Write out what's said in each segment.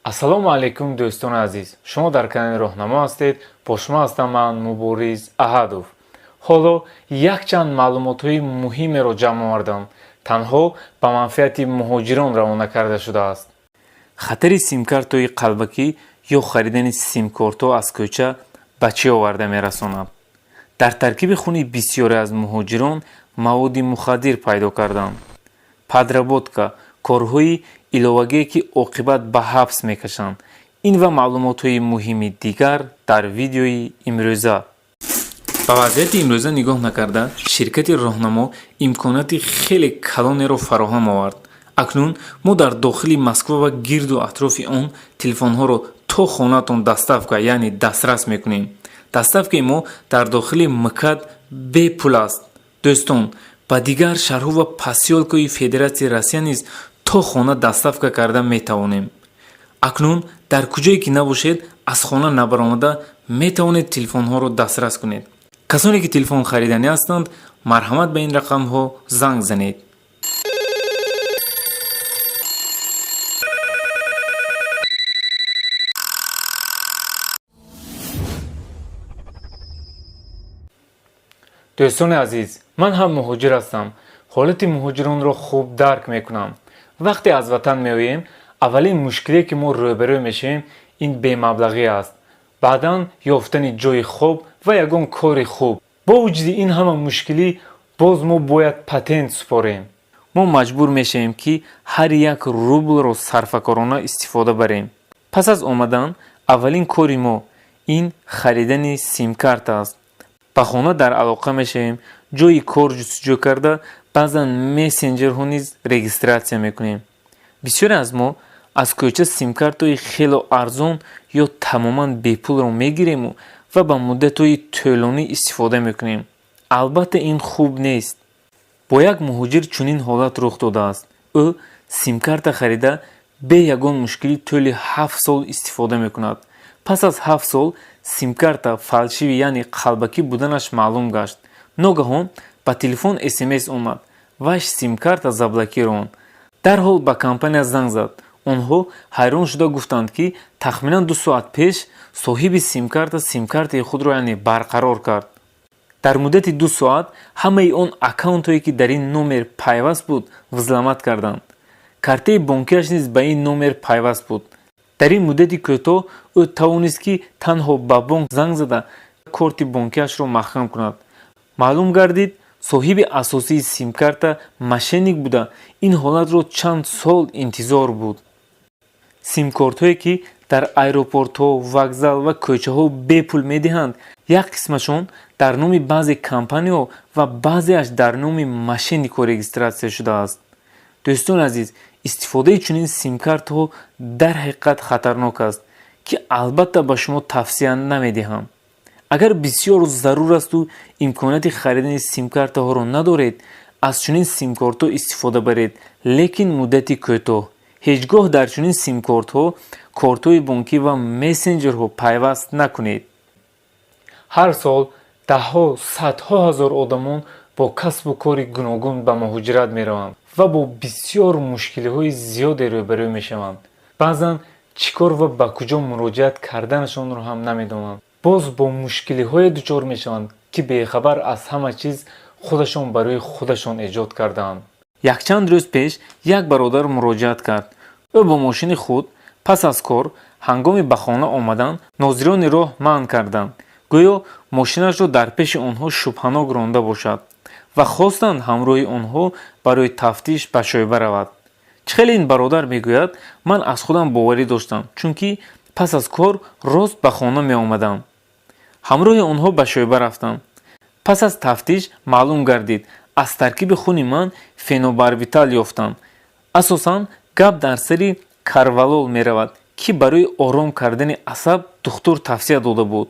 ассалому алайкум дӯстони азиз, шумо дар канали роҳнамо ҳастед. бо шумо ҳастам ман Мубориз Аҳадов. ҳоло якчанд маълумотҳои муҳимеро ҷамъ овардам. танҳо ба манфиати муҳоҷирон равона карда шудааст. хатари симкартҳои қалбакӣ ё харидани симкортҳо аз кӯча ба чӣ оварда мерасонад? дар таркиби хуни бисёре аз муҳоҷирон маводи мухаддир пайдо карданд. падработка, корҳои иловагие ки оқибат ба ҳабс мекашанд. ин ва маълумотҳои муҳими дигар дар видеои имрӯза. ба вазъияти имрӯза нигоҳ накарда, ширкати роҳнамо имконияти хеле калонеро фароҳам овард. акнун мо дар дохили Москва ва гирду атрофи он телефонҳоро то хонатон доставка, яъне дастрас мекунем. доставкаи мо дар дохили МКАД бепул аст. дӯстон, ба дигар шаҳрҳо ва посёлкаи Федератсияи Россия низ то хона доставка карда метавонем. акнун дар куҷое ки набошед, аз хона набаромада метавонед телефонҳоро дастрас кунед. касоне ки телефон хариданӣ ҳастанд, марҳамат ба ин рақамҳо занг занед. дӯстони азиз, ман ҳам муҳоҷир ҳастам. ҳолати муҳоҷиронро хуб дарк мекунам. вақте аз ватан меоем, аввалин мушкиле ки мо рӯбарӯ мешавем ин бемаблағӣ аст. баъдан ёфтани ҷойи хоб ва ягон кори хуб. бо вуҷуди ин ҳама мушкилӣ, боз мо бояд патент супорем. мо маҷбур мешавем ки ҳар як рублро сарфакорона истифода барем. пас аз омадан, аввалин кори мо ин харидани симкарт аст. ба хона дар алоқа мешавем, ҷойи кор ҷустуҷӯ карда, баъзан мессенҷерҳо низ регистратсия мекунем. бисёре аз мо аз кӯча симкартҳои хело арзон ё тамоман бепулро мегирему ва ба муддатҳои тӯлонӣ истифода мекунем. албатта ин хуб нест. бо як муҳоҷир чунин ҳолат рух додааст. ӯ симкарта харида бе ягон мушкилӣ тӯли 7 сол истифода мекунад. пас аз 7 сол симкарта фалшивӣ, яъне қалбакӣ буданаш маълум гашт. ногаҳон ба телефон смс омад: ваш симкарта заблокирован. дарҳол ба компания занг зад. онҳо ҳайрон шуда гуфтанд ки тахминан 2 соат пеш соҳиби симкарта симкартаи худро яъне барқарор кард. дар муддати 2 соат ҳамаи он аккаунтҳое ки дар ин номер пайваст буд взламат карданд. картаи бонкиаш низ ба ин номер пайваст буд. дар ин муддати кӯтоҳ ӯ тавонист ки танҳо ба бонк занг зада корти бонкиашро маҳкам кунад. маълум гардид, соҳиби асосии симкарта мошенник буда ин ҳолатро чанд сол интизор буд. симкортҳое ки дар аэропортҳо, вокзал ва кӯчаҳо бепул медиҳанд, як қисмашон дар номи баъзе компанияҳо ва баъзеаш дар номи мошенникҳо регистратсия шудааст. дӯстони азиз, истифодаи чунин симкартҳо дар ҳақиқат хатарнок аст, ки албатта ба шумо тавсия намедиҳам. агар бисёр зарур асту имконияти харидани симкартаҳоро надоред, аз чунин симкортҳо истифода баред, лекин муддати кӯтоҳ. ҳеҷ гоҳ дар чунин симкортҳо кортҳои бонкӣ ва мессенҷерҳо пайваст накунед. ҳар сол даҳҳо, садҳо ҳазор одамон бо касбу кори гуногун ба муҳоҷират мераванд ва бо бисёр мушкилиҳои зиёде рӯбарӯ мешаванд. баъзан чӣ кор ва ба куҷо муроҷиат карданашонро ҳам намедонанд. боз бо мушкилиҳое дучор мешаванд ки бехабар аз ҳама чиз худашон барои худашон эҷод кардаанд. якчанд рӯз пеш як бародар муроҷиат кард. ӯ бо мошини худ пас аз кор ҳангоми ба хона омадан нозирони роҳ манъ карданд. гӯё мошинашро дар пеши онҳо шубҳанок ронда бошад ва хостанд ҳамроҳи онҳо барои тафтиш ба шоъиба равад. чӣ хеле ин бародар мегӯяд, ман аз худам боварӣ доштам, чунки пас аз кор рост ба хона меомадам. ҳамроҳи онҳо ба шоъиба рафтам. пас аз тафтиш маълум гардид, аз таркиби хуни ман фенобарбитал ёфтанд. асосан гап дар сари карвалол меравад, ки барои ором кардани асаб духтур тавсия дода буд.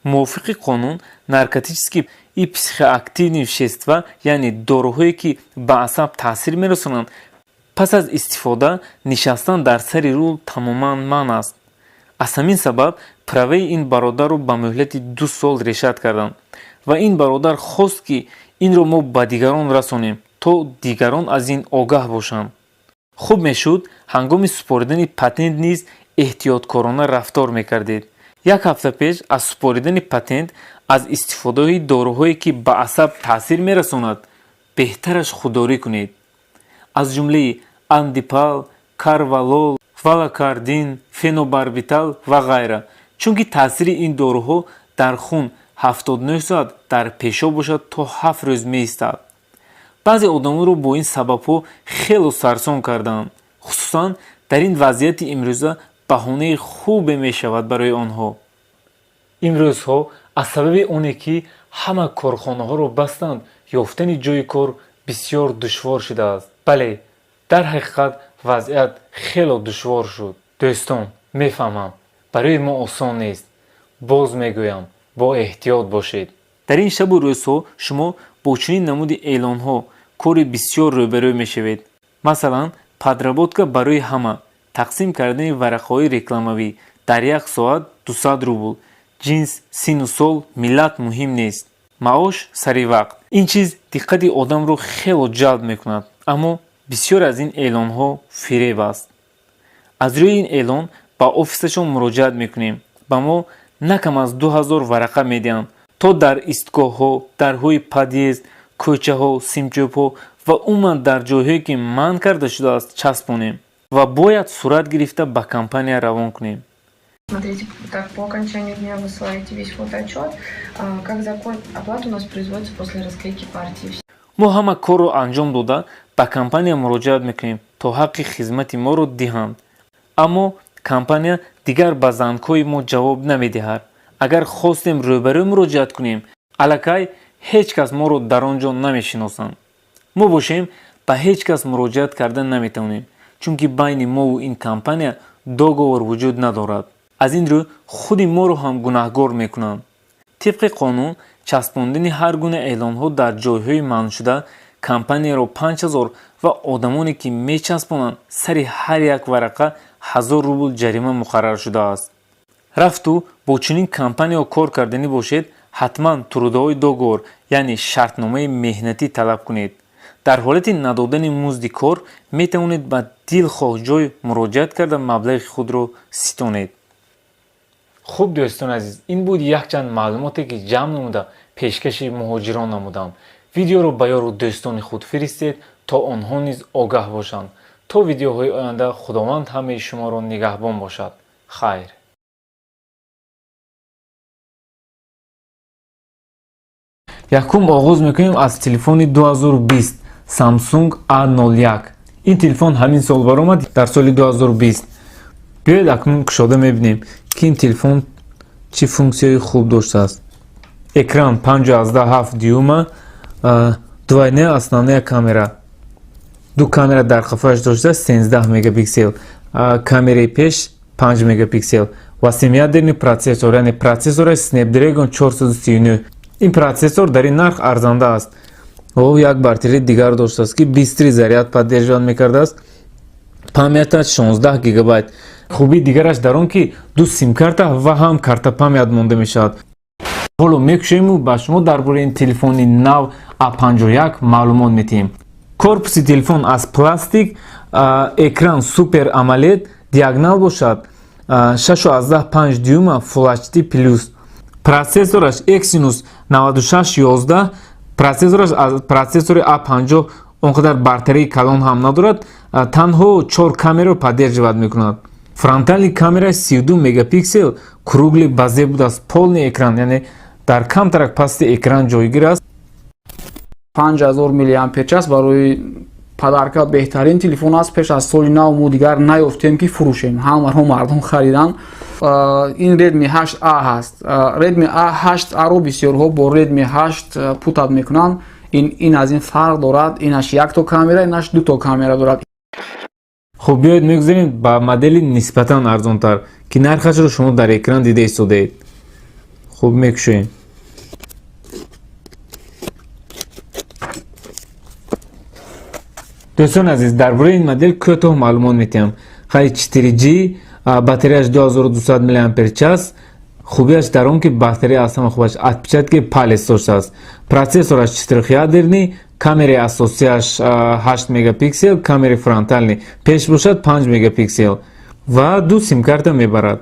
мувофиқи қонун, наркотически и психоактивни вещества, яъне доруҳое ки ба асаб таъсир мерасонанд, пас аз истифода нишастан дар сари рул тамоман манъ аст. аз ҳамин сабаб праваи ин бародарро ба муҳлати 2 сол решат карданд ва ин бародар хост ки инро мо ба дигарон расонем, то дигарон аз ин огаҳ бошанд. хуб мешуд ҳангоми супоридани патент низ эҳтиёткорона рафтор мекардед. Як ҳафта пеш аз супоридани патент аз истифодаи доруҳое ки ба асаб таъсир мерасонад беҳтараш худдорӣ кунед. аз ҷумлаи андипал, карвалол, валакардин, фенобарбитал ва ғайра, чунки таъсири ин доруҳо дар хун 79 соат дар пешоб бошад то 7 рӯз меистад. баъзе одамонро бо ин сабабҳо хело сарсон кардаанд. хусусан дар ин вазъияти имрӯза баҳонаи хубе мешавад барои онҳо. имрӯзҳо аз сабаби оне ки ҳама корхонаҳоро бастанд, ёфтани ҷойи кор бисёр душвор шудааст. бале, дар ҳақиқат вазъият хело душвор шуд. дӯстон, мефаҳмам, барои мо осон нест. боз мегӯям, бо эҳтиёт бошед. дар ин шабу рӯзҳо шумо бо чунин намуди эълонҳо кори бисёр рӯбарӯ мешавед. масалан, падработка барои ҳама, тақсим кардани варақаҳои рекламавӣ дар як соат 200 рубл. ҷинс, сину сол, миллат муҳим нест. маош сари вақт. ин чиз диққати одамро хело ҷалб мекунад, аммо бисёр аз ин эълонҳо фиреб аст. аз рӯи ин эълон ба офисашон муроҷиат мекунем. ба мо на кам аз 2000 варақа медиҳанд, то дар истгоҳҳо, дарҳои подъезд, кӯчаҳо, симчӯбҳо ва умуман дар ҷойҳое ки манъ карда шудааст часпонем ва бояд сурат гирифта ба компания равон кунем. Смотрите, так по окончанию дня высылаете весь фотоотчет. Как закон, оплата у нас производится после расклейки партии. мо ҳама корро анҷом дода ба компания муроҷиат мекунем то ҳаққи хизмати моро диҳанд. аммо компания дигар ба зангҳои мо ҷавоб намедиҳад. агар хостем рӯбарӯ муроҷиат кунем, аллакай ҳеҷ кас моро дар он ҷо намешиносанд. мо бошем ба ҳеҷ кас муроҷиат карда наметавонем, чунки байни мову ин компания договор вуҷуд надорад. аз ин рӯ худи моро ҳам гунаҳгор мекунанд. тибқи қонун часпондани ҳар гуна эълонҳо дар ҷойҳои манъшуда компанияро 5000 ва одамоне ки мечаспонанд сари ҳар як варақа 1000 рубл ҷарима муқаррар шудааст. рафту бо чунин компанияҳо кор карданӣ бошед, ҳатман турудаҳои договор яъне шартномаи меҳнатӣ талаб кунед. дар ҳолати надодани музди кор метавонед ба дилхоҳ ҷой муроҷиат карда маблағи худро ситонед. хуб дӯстон азиз, ин буд якчанд маълумоте ки ҷамъ намуда пешкаши муҳоҷирон намудам. видеоро ба ёру дӯстони худ фиристед то онҳо низ огаҳ бошанд. то видеоҳои оянда худованд ҳамаи шуморо нигаҳбон бошад. хайр. якум оғоз мекунем аз телефони 2020 Samsung A01. ин телефон ҳамин сол баромад дар соли 2020. биёед акнун кушода мебинем ки ин телефон чӣ функсияи хуб доштааст. экран 5,7 дюйма, двойная основная камера. ду камера дар қафаш доштааст 13 мегапиксел, камераи пеш 5 мегапиксел ва семиядерни протсессор, яъне протсессори Snapdragon 439. ин протсессор дар ин нарх арзанда аст. як бартери дигар доштааст ки бистри заряд поддерживат мекардааст. памяташ 16 гигабайт. хуби дигараш дар он ки ду симкарта ва ҳам карта памят монда мешавад. ҳоло мекушем ба шумо дар бораи ин телефони нав A51 маълумот медиҳем. корпуси телефон аз пластик, экран супер AMOLED диагонал бошад, 6,5 дюйма Full HD+. процессораш Exynos 9611. процессори A50 он қадар бартарии калон ҳам надорад, танҳо 4 камераро поддерживат мекунад. фронтални камера 32 мегапиксел, кругли базе будааст, полный экран, яъне дар камтарак пасти экран ҷойгир аст. 5000 мАч барои падарка беҳтарин телефон аст. пеш аз соли нав мо дигар наёфтем ки фурӯшем, ҳамаро мардум харидан. ин Redmi 8A ҳаст. Redmi 8A-ро бисёрҳо бо Redmi 8 путат мекунанд. ин аз ин фарқ дорад. инаш якто камера, инаш дуто камера дорад. хуб биёед мегузарем ба модели нисбатан арзонтар ки нархашро шумо дар экран дида истодаед. хуб мекушоем. дӯстон азиз, дар бораи ин модел кӯтоҳ маълумот метиҳам. хари 4G, батареяш 2200 мАч. хубияш дар он ки батарея аз ҳама хубаш отпечатки палец доштааст. протсессораш 4ядерни, камераи асосияш 8 мегапиксел, камераи фронтални пеш бошад 5 мегапиксел و 2 سیم карта мебарад.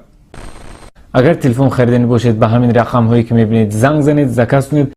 агар телефон харидани бошед ба ҳамин рақамҳое ки мебинед занг занед, заказ кунед